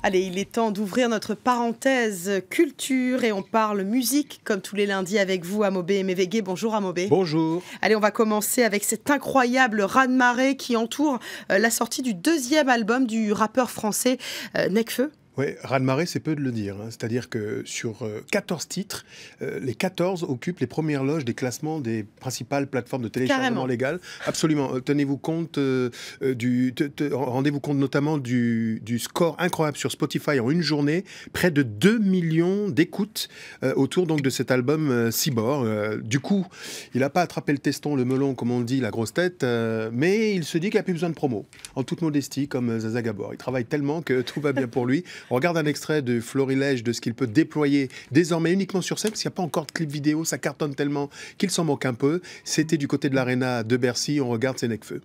Allez, il est temps d'ouvrir notre parenthèse culture et on parle musique comme tous les lundis avec vous, Amobé et Mévégué. Bonjour Amobé. Bonjour. Allez, on va commencer avec cet incroyable raz-de-marée qui entoure la sortie du deuxième album du rappeur français Nekfeu. Oui, raz-de-marée, c'est peu de le dire. C'est-à-dire que sur 14 titres, les 14 occupent les premières loges des classements des principales plateformes de téléchargement légales. Absolument. Tenez-vous compte rendez-vous compte notamment du score incroyable sur Spotify en une journée. Près de 2 millions d'écoutes autour donc de cet album Cyborg. Du coup, il n'a pas attrapé le teston, le melon, comme on dit, la grosse tête, mais il se dit qu'il n'a plus besoin de promo. En toute modestie, comme Zaza Gabor. Il travaille tellement que tout va bien pour lui. On regarde un extrait de Florilège de ce qu'il peut déployer désormais uniquement sur scène, parce qu'il n'y a pas encore de clip vidéo, ça cartonne tellement qu'il s'en moque un peu. C'était du côté de l'Arena de Bercy, on regarde, c'est Nekfeu.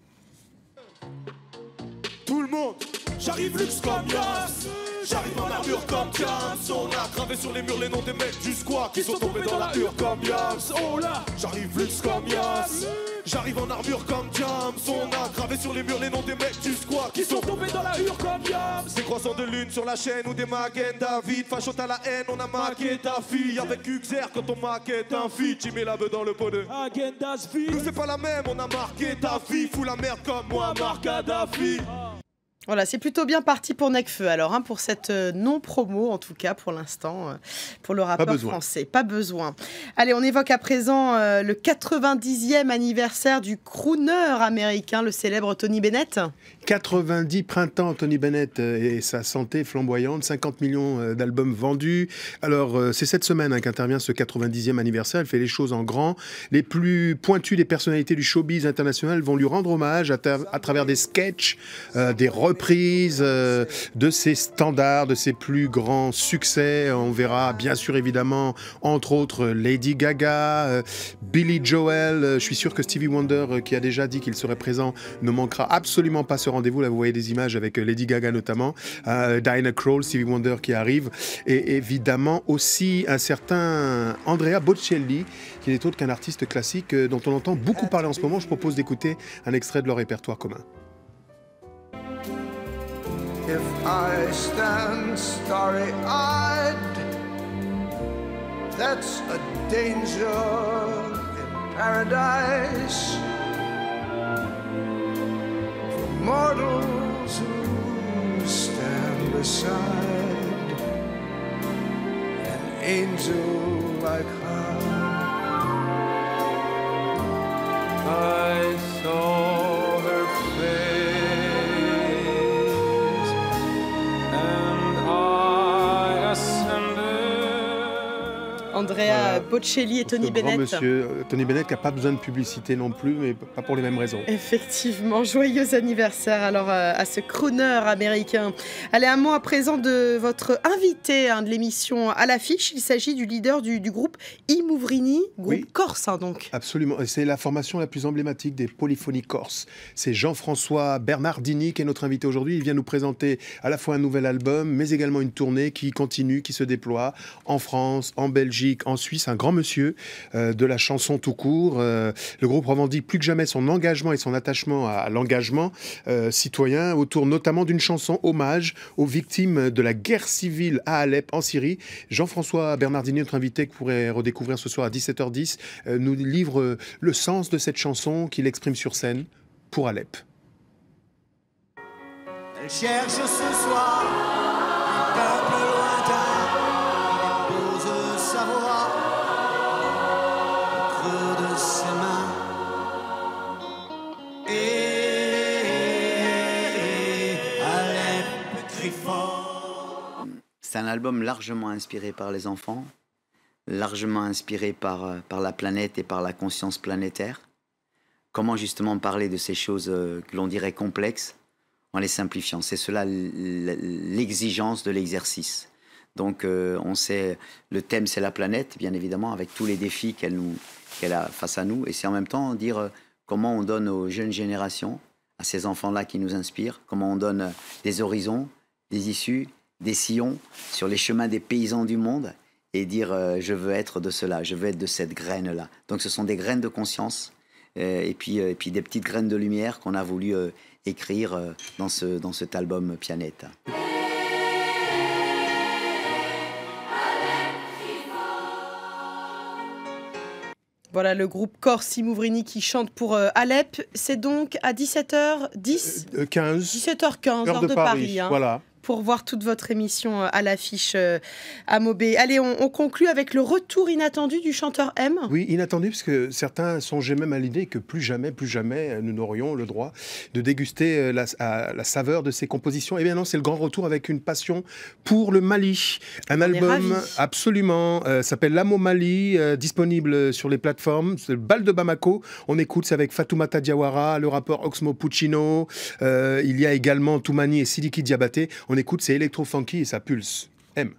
Tout le monde, j'arrive luxe comme Yas, j'arrive en armure comme Jams. On a gravé sur les murs les noms des mecs du squat qui sont tombés dans la hure comme Yas. Oh là, j'arrive luxe comme Yas, j'arrive en armure comme Jams. On a gravé sur les murs les noms des mecs du squat qui sont tombés dans la hure comme Yams. Des croissants de lune sur la chaîne ou des maguettes David. Facho à la haine, on a maqué ta fille. Avec Uxer quand on maquette un feat, tu mets la beuh dans le pot de Agendasville. Nous c'est pas la même, on a marqué ta fille. Fous la merde comme moi, Marc Kadhafi. Voilà, c'est plutôt bien parti pour Nekfeu alors, pour cette non-promo en tout cas pour l'instant, pour le rappeur français. Pas besoin. Allez, on évoque à présent le 90e anniversaire du crooner américain, le célèbre Tony Bennett. 90 printemps, Tony Bennett et sa santé flamboyante, 50 millions d'albums vendus. Alors, c'est cette semaine qu'intervient ce 90e anniversaire. Il fait les choses en grand. Les plus pointus des personnalités du showbiz international vont lui rendre hommage à travers des sketchs, des reprises de ses standards, de ses plus grands succès. On verra bien sûr évidemment, entre autres, Lady Gaga, Billy Joel. Je suis sûr que Stevie Wonder, qui a déjà dit qu'il serait présent, ne manquera absolument pas ce rendez-vous. Là, vous voyez des images avec Lady Gaga notamment, Diana Krall, Stevie Wonder qui arrive, et évidemment aussi un certain Andrea Bocelli, qui n'est autre qu'un artiste classique dont on entend beaucoup parler en ce moment. Je propose d'écouter un extrait de leur répertoire commun. If I stand starry-eyed, that's a danger in paradise. For mortals who stand beside an angel like her. I saw her face. Andrea Bocelli et Tony Bennett. Monsieur Tony Bennett qui n'a pas besoin de publicité non plus, mais pas pour les mêmes raisons. Effectivement, joyeux anniversaire alors à ce crooner américain. Allez, un mot à présent de votre invité de l'émission À l'affiche. Il s'agit du leader du groupe Imouvrini, groupe corse donc. Absolument, et c'est la formation la plus emblématique des polyphonies corses. C'est Jean-François Bernardini qui est notre invité aujourd'hui. Il vient nous présenter à la fois un nouvel album, mais également une tournée qui continue, qui se déploie en France, en Belgique, en Suisse, un grand monsieur de la chanson tout court. Le groupe revendique plus que jamais son engagement et son attachement à l'engagement citoyen, autour notamment d'une chanson hommage aux victimes de la guerre civile à Alep, en Syrie. Jean-François Bernardini, notre invité, que vous pourrez redécouvrir ce soir à 17h10, nous livre le sens de cette chanson qu'il exprime sur scène pour Alep. Elle cherche ce soir un peuple lointain. C'est un album largement inspiré par les enfants, largement inspiré par la planète et par la conscience planétaire. Comment justement parler de ces choses que l'on dirait complexes en les simplifiant. C'est cela l'exigence de l'exercice. Donc on sait, le thème c'est la planète, bien évidemment, avec tous les défis qu'elle a face à nous. Et c'est en même temps dire comment on donne aux jeunes générations, à ces enfants-là qui nous inspirent, comment on donne des horizons, des issues, des sillons sur les chemins des paysans du monde et dire je veux être de cela, je veux être de cette graine-là. Donc ce sont des graines de conscience et puis des petites graines de lumière qu'on a voulu écrire dans cet album Pianeta. Voilà le groupe Corsi Mouvrini qui chante pour Alep. C'est donc à 17h10 15. 17h15, heure de Paris. Voilà. Pour voir toute votre émission à l'affiche à Maubé. Allez, on conclut avec le retour inattendu du chanteur M. Oui, inattendu, parce que certains songeaient même à l'idée que plus jamais, nous n'aurions le droit de déguster la saveur de ses compositions. Eh bien non, c'est le grand retour avec une passion pour le Mali. Un album absolument, s'appelle L'Amo Mali, disponible sur les plateformes. C'est le Bal de Bamako. On écoute, c'est avec Fatoumata Diawara, le rappeur Oxmo Puccino. Il y a également Toumani et Sidiki Diabaté. On écoute, c'est électro-funky et ça pulse. M.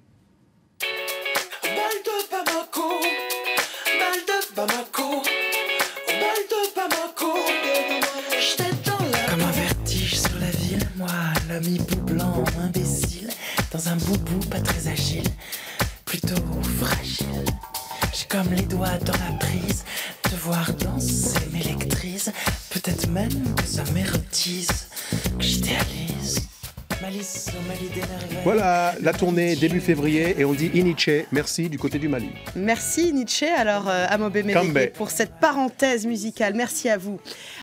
Comme un vertige sur la ville, moi, l'homme hibou blanc, imbécile, dans un boubou pas très agile, plutôt fragile. J'ai comme les doigts dans la prise, te voir danser m'électrise, peut-être même que ça m'érotise, que j'idéalise. Voilà la tournée début février et on dit Iniche, merci du côté du Mali. Merci Iniche, alors Amobe Mélégué pour cette parenthèse musicale, merci à vous.